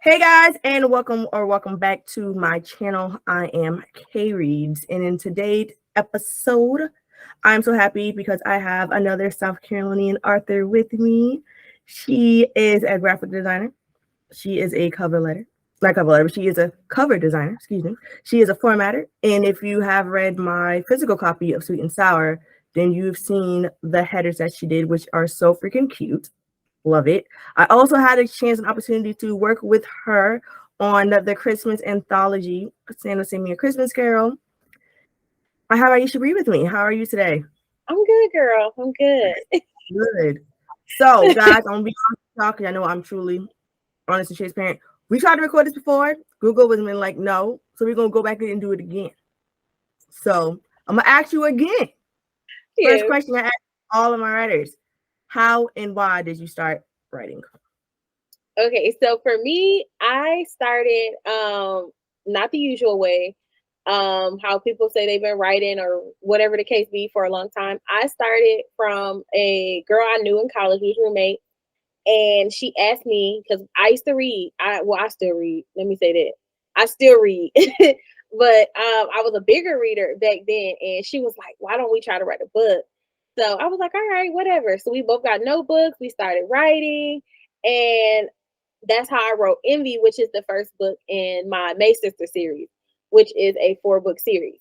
Hey guys, and welcome back to my channel. I am K Reads, and in today's episode, I'm so happy because I have another South Carolinian author with me. She is a graphic designer. She is a not cover letter, but she is a cover designer. Excuse me. She is a formatter, and if you have read my physical copy of Sweet and Sour, then you've seen the headers that she did, which are so freaking cute. Love it. I also had a chance and opportunity to work with her on the Christmas anthology, Santa Sing Me a Christmas Carol. I have Iesha Bree with me. How are you today? I'm good, girl. I'm good. Good. So, guys, I'm gonna be honest with y'all because I know I'm truly honest and transparent. We tried to record this before. Google was been like, no. So we're gonna go back and do it again. So I'm gonna ask you again. First Yeah. question I ask all of my writers. How and why did you start writing? Okay, so for me, I started not the usual way, how people say they've been writing or whatever the case be for a long time. I started from a girl I knew in college, who's roommate, and she asked me because I used to read. I still read. Let me say that. I still read. But I was a bigger reader back then, and she was like, "Why don't we try to write a book?" So I was like, "All right, whatever." So we both got notebooks. We started writing, and that's how I wrote Envy, which is the first book in my May Sister series, which is a 4-book series.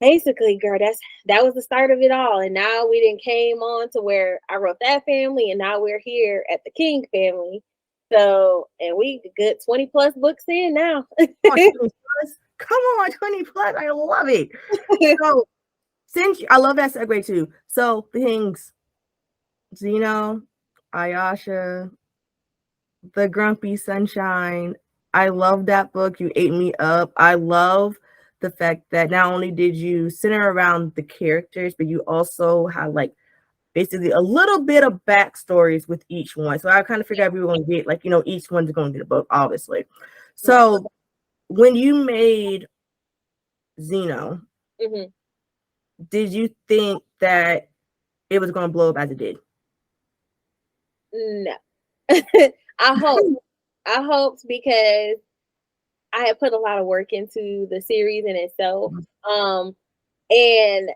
Basically, girl, that was the start of it all. And now we didn't came on to where I wrote that family, and now we're here at the King family. So, and we good 20 plus books in now. Oh, 20 plus. Come on, 20 plus. I love it. So I love that segue too. So the things, Zeno, Ayasha, The Grumpy Sunshine. I love that book. You ate me up. I love the fact that not only did you center around the characters, but you also had like basically a little bit of backstories with each one. So I kind of figured we were going to get like, each one's going to get a book, obviously. Right. So when you made Zeno, Hmm. did you think that it was going to blow up as it did? No. I hope. I hoped because I had put a lot of work into the series in itself. Um, and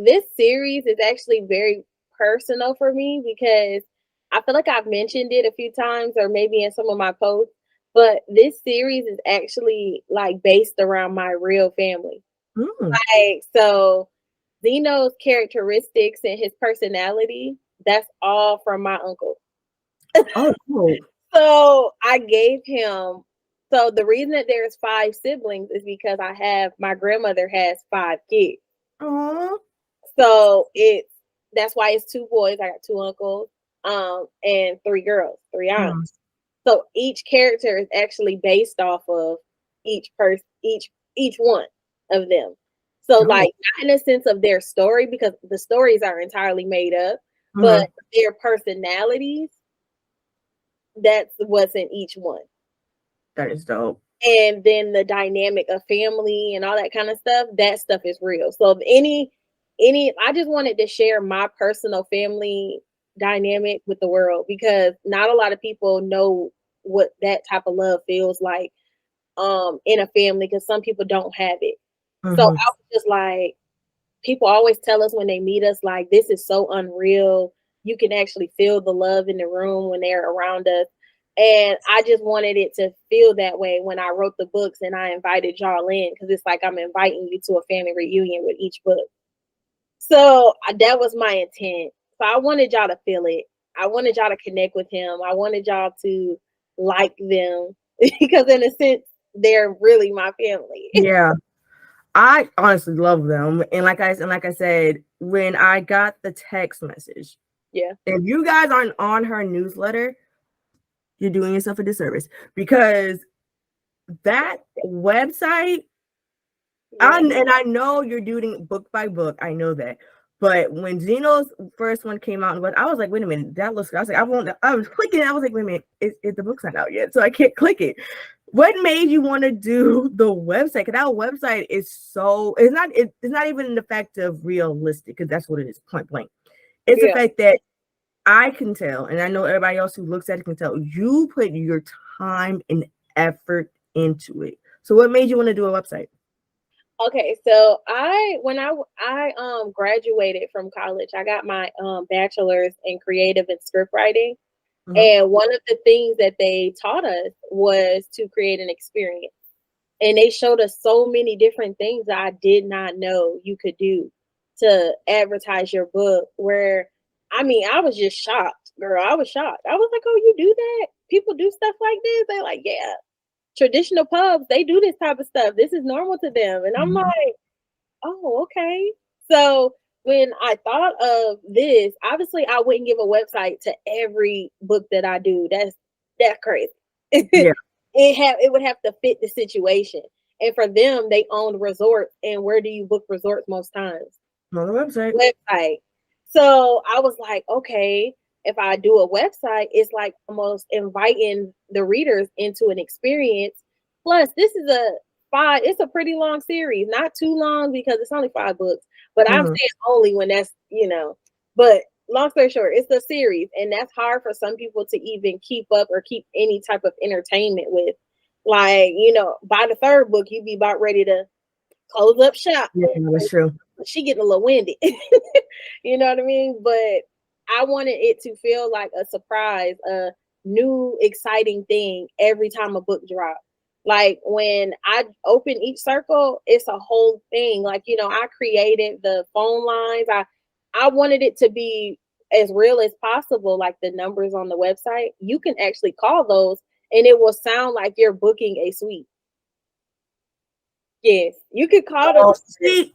this series is actually very personal for me because I feel like I've mentioned it a few times or maybe in some of my posts, but this series is actually like based around my real family. Mm. Like, so Zeno's characteristics and his personality, that's all from my uncle. Oh, cool. So I gave him, so the reason that there's 5 siblings is because my grandmother has 5 kids. Oh. So that's why it's 2 boys. I got 2 uncles, and 3 girls, 3 aunts. So each character is actually based off of each person, each one of them. So Oh. like not in a sense of their story because the stories are entirely made up, but Mhm. their personalities, that's what's in each one. That is dope. And then the dynamic of family and all that kind of stuff, that stuff is real. So any I just wanted to share my personal family dynamic with the world because not a lot of people know what that type of love feels like in a family because some people don't have it. So I Mhm. was just like, people always tell us when they meet us like this is so unreal. You can actually feel the love in the room when they're around us. And I just wanted it to feel that way when I wrote the books and I invited y'all in because it's like I'm inviting you to a family reunion with each book. So that was my intent. So I wanted y'all to feel it. I wanted y'all to connect with him. I wanted y'all to like them because in a sense they're really my family. Yeah. I honestly love them. And like I said, when I got the text message, Yeah. if you guys aren't on her newsletter, you're doing yourself a disservice because that website, Yeah. and I know you're doing book by book. I know that. But when Zeno's first one came out, I was like, wait a minute, that looks good. I was like, I was clicking. I was like, wait a minute, the book's not out yet, so I can't click it. What made you want to do the website? Because that website is it's not even the fact of realistic, because that's what it is, point blank. It's the Yeah. fact that I can tell, and I know everybody else who looks at it can tell, you put your time and effort into it. So what made you want to do a website? Okay, so I graduated from college, I got my bachelor's in creative and script writing. Mhm. And one of the things that they taught us was to create an experience. And they showed us so many different things that I did not know you could do to advertise your book. Where, I mean, I was just shocked, girl. I was shocked. I was like, "Oh, you do that? People do stuff like this?" They're like, "Yeah, traditional pubs, they do this type of stuff. This is normal to them." And I'm Mhm. like, "Oh, okay." So when I thought of this, obviously I wouldn't give a website to every book that I do. That's crazy. Yeah, It would have to fit the situation. And for them, they own resorts. And where do you book resorts most times? on the website. Website. So I was like, okay, if I do a website, it's like almost inviting the readers into an experience. Plus, this is it's a pretty long series, not too long because it's only 5 books, but I'm Mhm. saying only when but long story short, it's a series, and that's hard for some people to even keep up or keep any type of entertainment with. Like, by the third book, you'd be about ready to close up shop. Yeah, that's true. She getting a little winded. You know what I mean? But I wanted it to feel like a surprise, a new exciting thing every time a book drops. Like when I open each circle, it's a whole thing. Like, I created the phone lines. I wanted it to be as real as possible, like the numbers on the website. You can actually call those and it will sound like you're booking a suite. Yes, you could call them. Oh, see,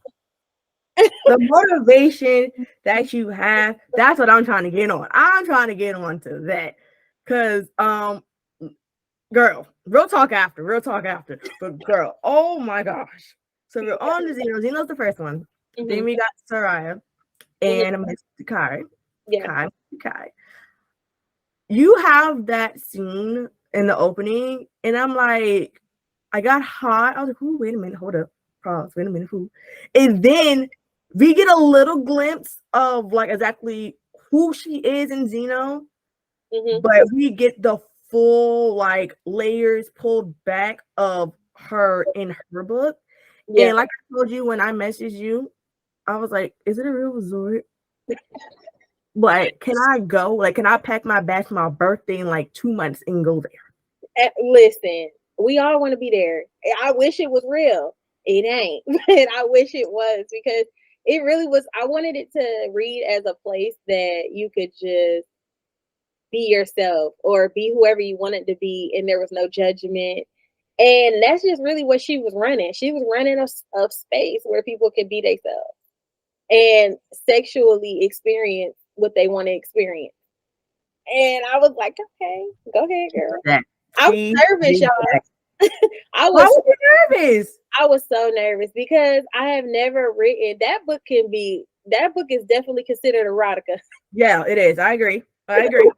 the motivation that you have, that's what I'm trying to get on. I'm trying to get on to that. Cause girl, real talk after. But girl, oh my gosh. So we're on the Xeno. Xeno's the first one. Then Mhm, we got Soraya mhm, and Mr. Kai. yeah. Kai, Kai. You have that scene in the opening, and I'm like, I got hot. I was like, "Ooh, wait a minute, hold up, pause, wait a minute, who?" And then we get a little glimpse of like exactly who she is in Xeno, Mhm, but we get the full like layers pulled back of her in her book. yeah. And like I told you when I messaged you, I was like, "Is it a real resort? Like, can I go? Like, can I pack my bag for my birthday in like 2 months and go there?" Listen, we all want to be there. I wish it was real. It ain't, but I wish it was because it really was. I wanted it to read as a place that you could just be yourself or be whoever you wanted to be, and there was no judgment. And that's just really what she was running. She was running a space where people could be themselves and sexually experience what they want to experience. And I was like, okay, go ahead, girl. That I was she nervous, did y'all. that. I Why was was you nervous? I was so nervous because I have never written that book is definitely considered erotica, Yeah, it is. I agree. I agree.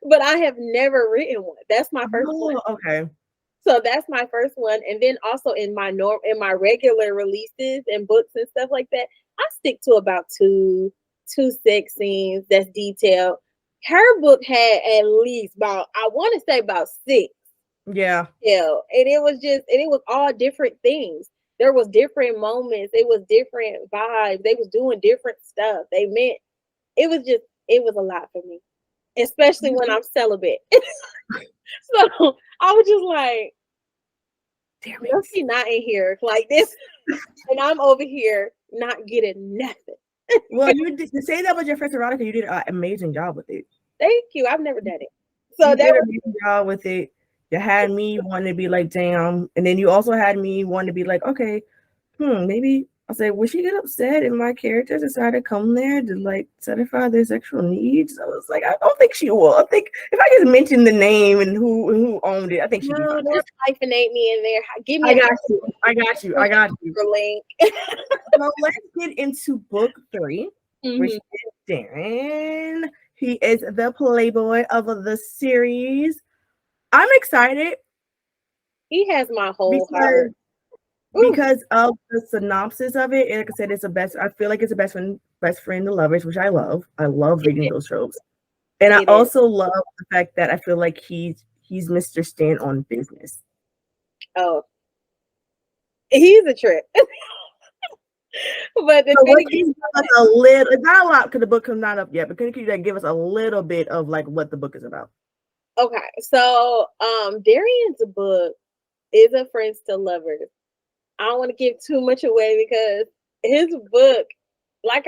but I have never written one. That's my first one. Oh, okay. So that's my first one. And then also in my regular releases and books and stuff like that, I stick to about two sex scenes that's detailed. Her book had at least about I want to say about six. Yeah. Yeah, and it was all different things. There was different moments, it was different vibes, they was doing different stuff. It was a lot for me, especially when I'm celibate. So I was just like, Damn no, it. she not in here like this, and I'm over here not getting nothing. Well, you did, to say that was your first erotica, you did an amazing job with it. Thank you. I've never done it. So You that did an was amazing job with it. You had me wanting to be like, damn. And then you also had me wanting to be like, okay, maybe I said, would she get upset if my characters decided to come there to like satisfy their sexual needs? I was like, I don't think she will. I think if I just mention the name and who owned it, I think she'd be no, fine. don't hyphenate me in there. Give me I a got you. I got you. I got you. link. So let's get into book 3, which Mhm. is Darren. He is the playboy of the series. I'm excited He has my whole because heart. Ooh, of the synopsis of it. And like I said, it's a best. I feel like it's a best friend to lovers, which I love. I love reading those tropes. And I It is. also love the fact that I feel like he's Mr. Stand on business. Oh, he's a trip. But the So thing what can is, you give us a little? It's not a lot because the book comes not up yet, but can you like give us a little bit of like what the book is about? okay, so Darian's book is a Friends to Lovers. I don't want to give too much away because his book, like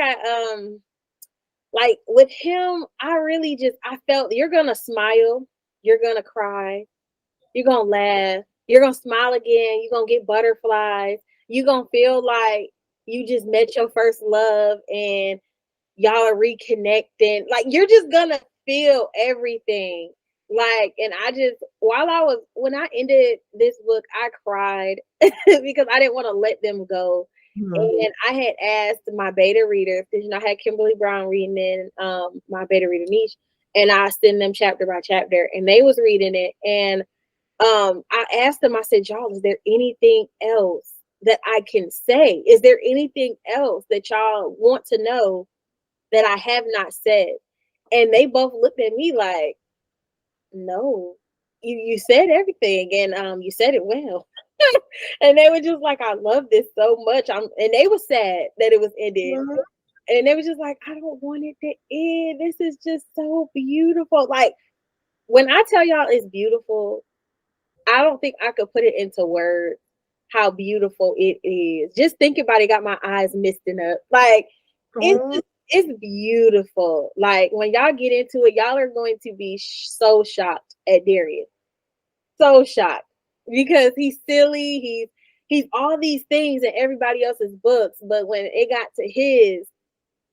like with him, I really just I felt you're gonna smile, you're gonna cry, you're gonna laugh, you're gonna smile again, you're gonna get butterflies, you're gonna feel like you just met your first love and y'all are reconnecting. Like you're just gonna feel everything. Like, and I just when I ended this book, I cried because I didn't want to let them go. Mhm. And I had asked my beta readers, because I had Kimberly Brown reading in my beta reader niche, and I send them chapter by chapter, and they was reading it. And I asked them, I said, y'all, is there anything else that I can say? Is there anything else that y'all want to know that I have not said? And they both looked at me like, no, you said everything, and you said it well. And they were just like, I love this so much. And they were sad that it was ended. Mhm. And they were just like, I don't want it to end. This is just so beautiful. Like when I tell y'all it's beautiful, I don't think I could put it into words how beautiful it is. Just think about it, got my eyes misting up. Like Oh, it's beautiful. Like when y'all get into it, y'all are going to be so shocked at Darius. So shocked because he's silly. He's all these things in everybody else's books, but when it got to his,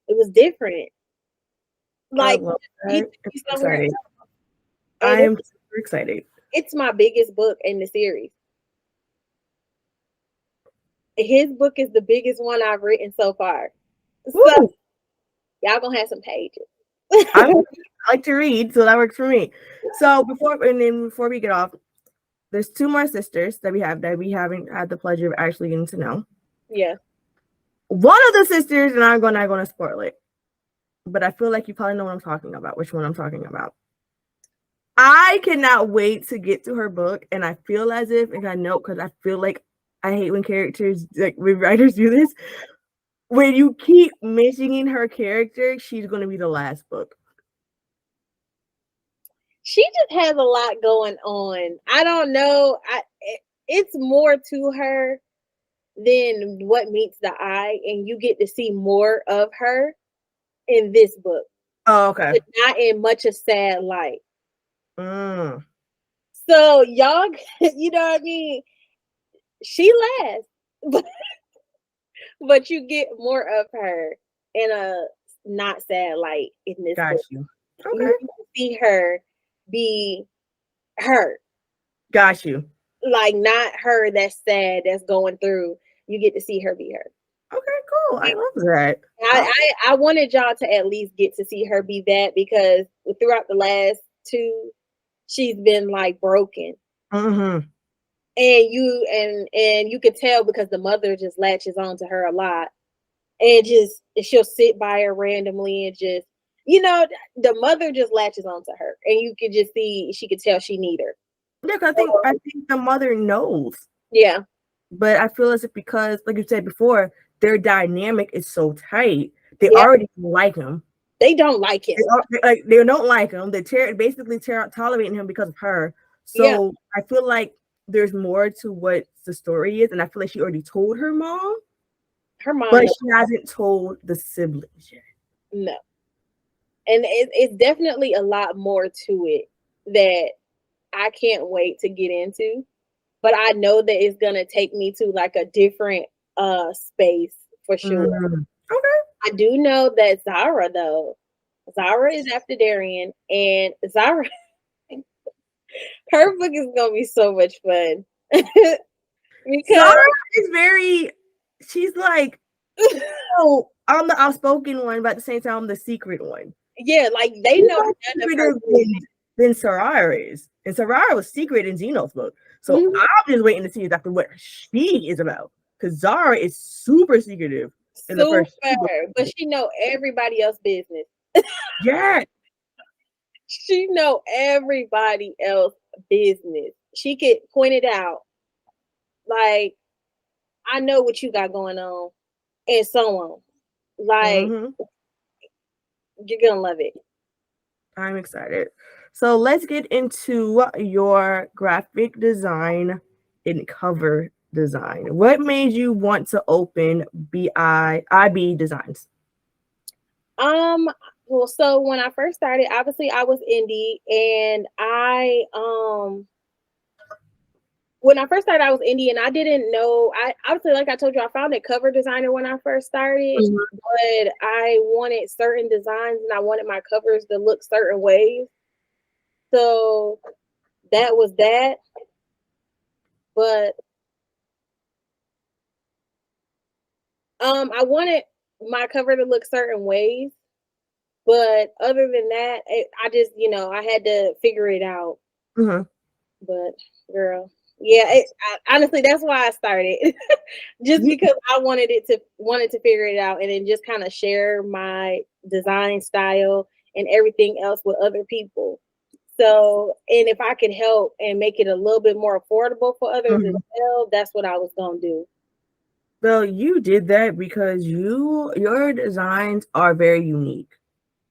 it was different. I Like love he that. took I'm me so somewhere excited. else, and I am super excited. it's my biggest book in the series. His book is the biggest one I've written so far. So Woo! y'all gonna have some pages. I like to read, so that works for me. So before we get off, there's two more sisters that we haven't had the pleasure of actually getting to know. Yeah. One of the sisters, and I'm not gonna spoil it, but I feel like you probably know what I'm talking about. Which one I'm talking about? I cannot wait to get to her book, and I feel as if, and I know because I feel like I hate when characters like when writers do this. When you keep mentioning her character, she's gonna be the last book. She just has a lot going on. I don't know. It's more to her than what meets the eye, and you get to see more of her in this book, Oh, okay. but not in much a sad light. Mm, So y'all, you know what I mean? She lasts, but you get more of her in a not sad light in this got book. you. You Okay, get to see her be her, got you. like not her that's sad, that's going through. You get to see her be her. Okay, cool. I love that. I, Okay. I wanted y'all to at least get to see her be that because throughout the last two, she's been like broken, Mm-hmm. and you could tell because the mother just latches on to her a lot, and just she'll sit by her randomly and just the mother just latches on to her, and you could just see she could tell she need her. Yeah, 'cause I think the mother knows, Yeah, but I feel as if because, like you said before, their dynamic is so tight, they yeah, already like him. they don't like him. They don't like him. Basically tolerating him because of her. Yeah, So I feel like there's more to what the story is, and I feel like she already told her mom, her mom but knows she hasn't told the siblings yet. no, and it's definitely a lot more to it that I can't wait to get into. But I know that it's gonna take me to like a different space for sure. Mm. Okay. I do know that Zara though, Zara is after Darian, and Zara, her book is gonna be so much fun because Zara is very. She's like, oh, I'm the outspoken one, but at the same time, I'm the secret one. yeah, like they She's know more none of her secretive business. than Sarara is, and Sarara was secret in Zeno's book. So Mhm. I'm just waiting to see exactly what she is about. Because Zara is super secretive in the Super, first two books. but she know everybody else's business. Yeah, She know everybody else business. She could point it out. Like, I know what you got going on, and so on. Like, Hmm. you're gonna love it. I'm excited. So let's get into your graphic design and cover design. What made you want to open IB Designs? Um, well, so when I first started, obviously I was indie, and when I first started, I was indie, and I didn't know. I obviously, like I told you, I found a cover designer when I first started, Mhm. but I wanted certain designs, and I wanted my covers to look certain ways. So that was that. But I wanted my cover to look certain ways. But other than that, I just, I had to figure it out. Mhm. But girl, yeah, honestly, that's why I started, just Ye- because I wanted to figure it out, and then just kind of share my design style and everything else with other people. So, and if I could help and make it a little bit more affordable for others as mhm. well, that's what I was gonna do. Well, you did that because your designs are very unique.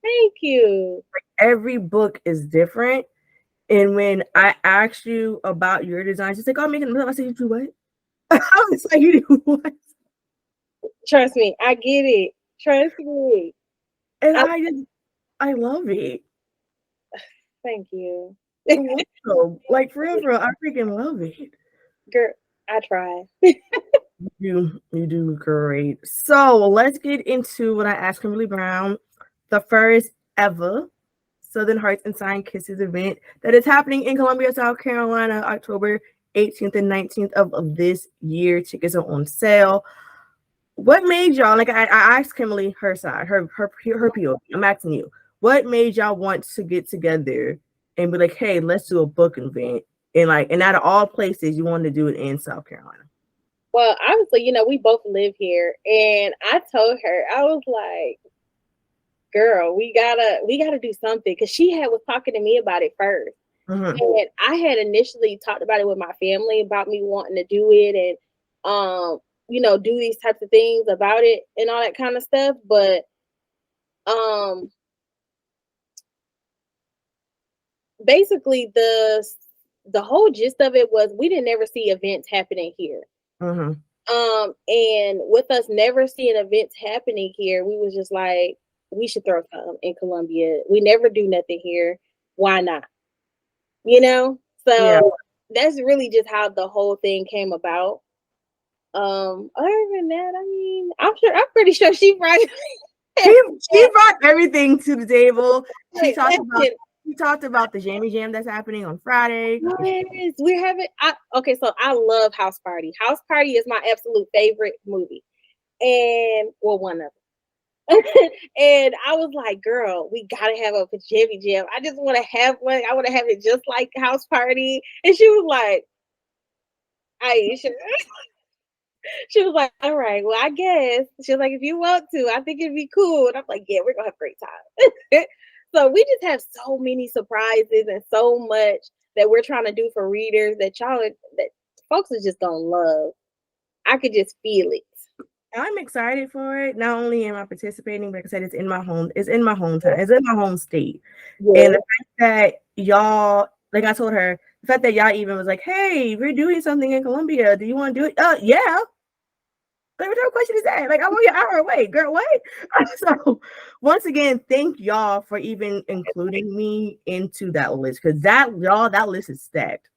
Thank you. Every book is different. And when I asked you about your designs, she's like, "Oh, I'm making them." I said, "You do what?" I was like, "You do what?" Trust me, I get it. Trust me. And I I love it. thank you. You're welcome. Like for real, I freaking love it. Girl, I try. You do great. So let's get into what I asked Kimberly Brown, the first ever Southern Hearts and Sign Kisses event that is happening in Columbia, South Carolina, October 18th and 19th of this year. Tickets are on sale. What made y'all, like I asked Kimberly her side, her POV. I'm asking you, what made y'all want to get together and be like, hey, let's do a book event? And out of all places, you wanted to do it in South Carolina. Well, obviously, we both live here, and I told her, I was like, "Girl, we gotta do something," because she was talking to me about it first, Mm-hmm. and I had initially talked about it with my family about me wanting to do it, and do these types of things about it and all that kind of stuff. But um, basically, the whole gist of it was we didn't ever see events happening here. Mm-hmm. And with us never seeing events happening here, we was just like, we should throw some in Columbia. We never do nothing here. Why not? You know? Yeah. So that's really just how the whole thing came about. Other than that, I mean, I'm pretty sure she right. She brought everything to the table. She Like, talked about listen, she talked about the Jamie Jam that's happening on Friday. yes, we're having okay, so I love House Party. House Party is my absolute favorite movie. And well, one of and I was like, girl, we gotta have a pajama jam. I just want to have one. I want to have it just like House Party. And she was like, Aisha. She was like, all right, well, I guess. She was like, if you want to, I think it'd be cool. And I'm like, yeah, we're gonna have a great time. So we just have so many surprises and so much that we're trying to do for readers that folks are just gonna love. I could just feel it. I'm excited for it. Not only am I participating, but like I said, it's in my home. It's in my hometown. It's in my home state. And the Yeah. fact that y'all, like I told her, the fact that y'all even was like, "Hey, we're doing something in Columbia. Do you want to do it?" Yeah. Like, what type of question is that? Like, I'm only an hour away, girl. What? So, once again, thank y'all for even including me into that list because that list is stacked.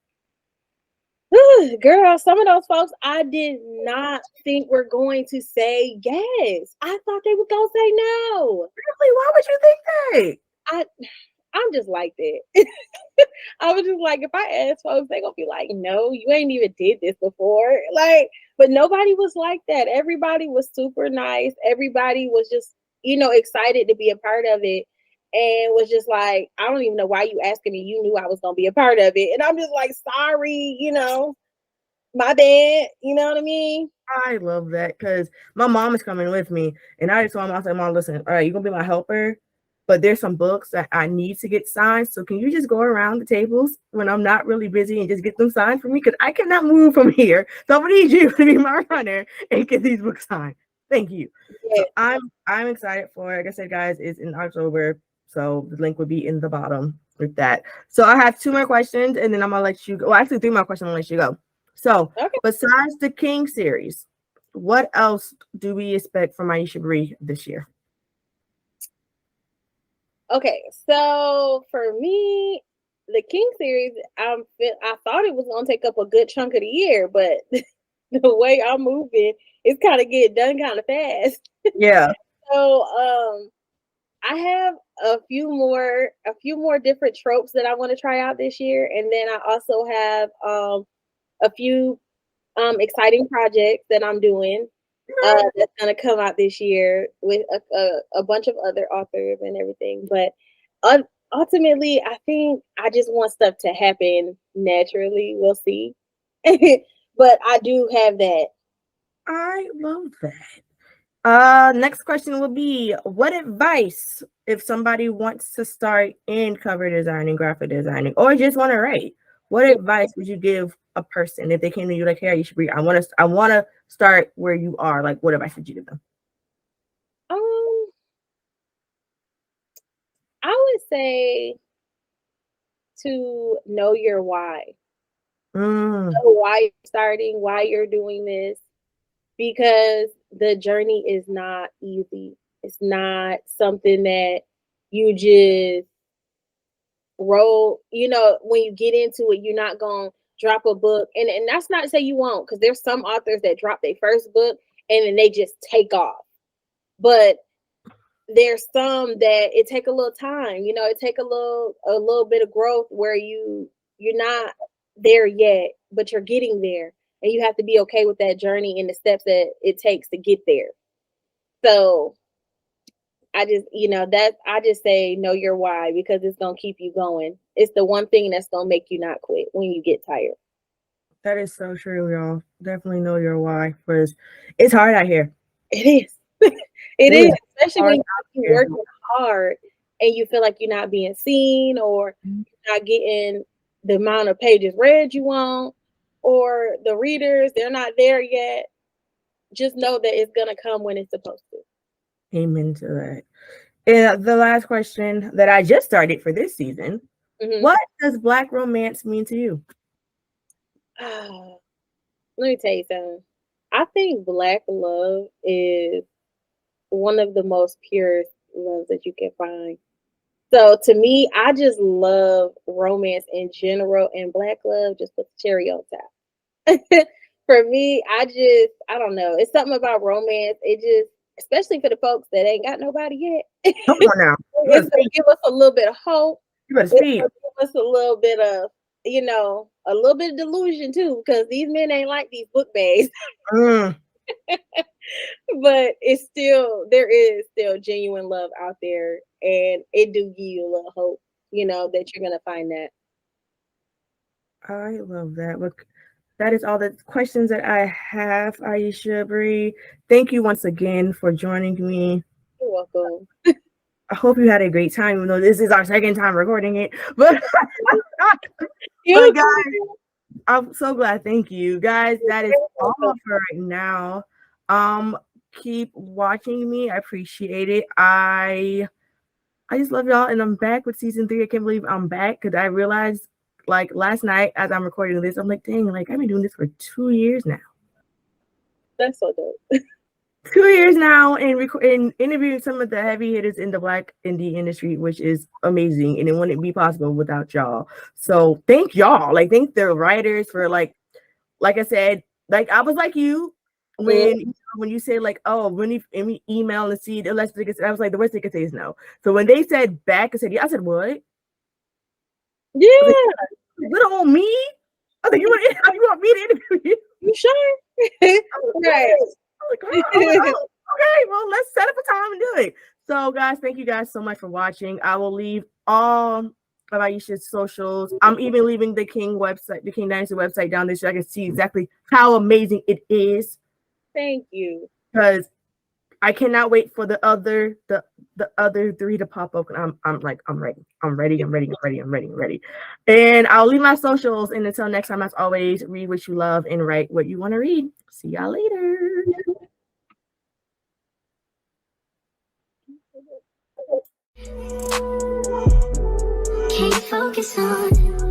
Girl, some of those folks I did not think were going to say yes. I thought they were gonna say no. Really? Why would you think that? I I'm just like that. I was just like, if I ask folks, they gonna be like, no, you ain't even did this before. Like, but nobody was like that. Everybody was super nice. Everybody was just, excited to be a part of it. And was just like, I don't even know why you asking me. You knew I was gonna be a part of it. And I'm just like, sorry, my bad. You know what I mean? I love that because my mom is coming with me, and I just told mom, I said, "Mom, listen, all right, you gonna be my helper." but there's some books that I need to get signed. So can you just go around the tables when I'm not really busy and just get them signed for me? Because I cannot move from here. So I need you to be my runner and get these books signed. Thank you. So Yes. I'm excited for it. Like I said, guys, it's in October. So the link will be in the bottom with that. So I have 2 more questions and then I'm gonna let you go. Well, actually 3 more questions, I'm gonna let you go. So Okay. besides the King series, what else do we expect from Iesha Bree this year? Okay. So for me, the King series, I thought it was gonna take up a good chunk of the year, but the way I'm moving, it's kind of getting done kind of fast. Yeah. So I have a few more different tropes that I want to try out this year, and then I also have a few exciting projects that I'm doing that's gonna come out this year with a bunch of other authors and everything. But ultimately, I think I just want stuff to happen naturally. We'll see, but I do have that. I love that. Next question will be what advice if somebody wants to start in cover designing, graphic designing, or just want to write? What advice would you give a person if they came to you like, "Hey, you should be. I want to start where you are." Like, what advice would you give them? Um, I would say to know your why. Mm, Know why you're starting, why you're doing this, because the journey is not easy. It's not something that you just roll, when you get into it, you're not going to drop a book. And that's not to say you won't, because there's some authors that drop their first book and then they just take off. But there's some that it take a little time, it take a little bit of growth where you're not there yet, but you're getting there. And you have to be okay with that journey and the steps that it takes to get there. So I just say know your why because it's gonna keep you going. It's the one thing that's gonna make you not quit when you get tired. that is so true, y'all. Definitely know your why, because it's hard out here. It is. It It is, is especially hard when out you're here. working hard and you feel like you're not being seen or you're not getting the amount of pages read you want, or the readers, they're not there yet. Just know that it's gonna come when it's supposed to. Amen to that. And the last question that I just started for this season: Hmm. what does Black romance mean to you? Let me tell you something. I think Black love is one of the most purest loves that you can find. So to me, I just love romance in general, and Black love just puts the cherry on top. For me, I don't know. It's something about romance. It just, especially for the folks that ain't got nobody yet, Come on now. You better it's gonna speak. give us a little bit of hope. You better It's speak. gonna give us a little bit of, a little bit of delusion too, because these men ain't like these book bags. Mm, But there is still genuine love out there, and it do give you a little hope, that you're gonna find that. I love that. Look, that is all the questions that I have, Iesha Bree. Thank you once again for joining me. You're welcome. I hope you had a great time, even though this is our second time recording it. But You but guys, too. I'm so glad. Thank you, guys. That is all for right now. Um, keep watching me. I appreciate it. I just love y'all, and I'm back with season 3. I can't believe I'm back because I realized, like last night, as I'm recording this, I'm like, dang, like I've been doing this for 2 years now. That's so dope. 2 years now, and interviewing some of the heavy hitters in the Black indie industry, which is amazing, and it wouldn't be possible without y'all. So thank y'all. Like thank the writers for like I said, like I was like you Mm. when you say like, oh, when you email and see the less they could say, I was like, the worst they could say is no. So when they said back and said, yeah, I said, what? I was like, Yeah, little old me? I was like, you want me to interview you? you sure? I was like, Right. yes. I was like, oh, I was like, oh, okay, well, let's set up a time and do it. So, guys, thank you guys so much for watching. I will leave all of Aisha's socials. I'm even leaving the King website, the King Dynasty website down there so I can see exactly how amazing it is. Thank you. Because I cannot wait for the other three to pop up. And I'm like, I'm ready. I'm ready. I'm ready. I'm ready. I'm ready. I'm ready. And I'll leave my socials. And until next time, as always, read what you love and write what you want to read. See y'all later. Can't focus on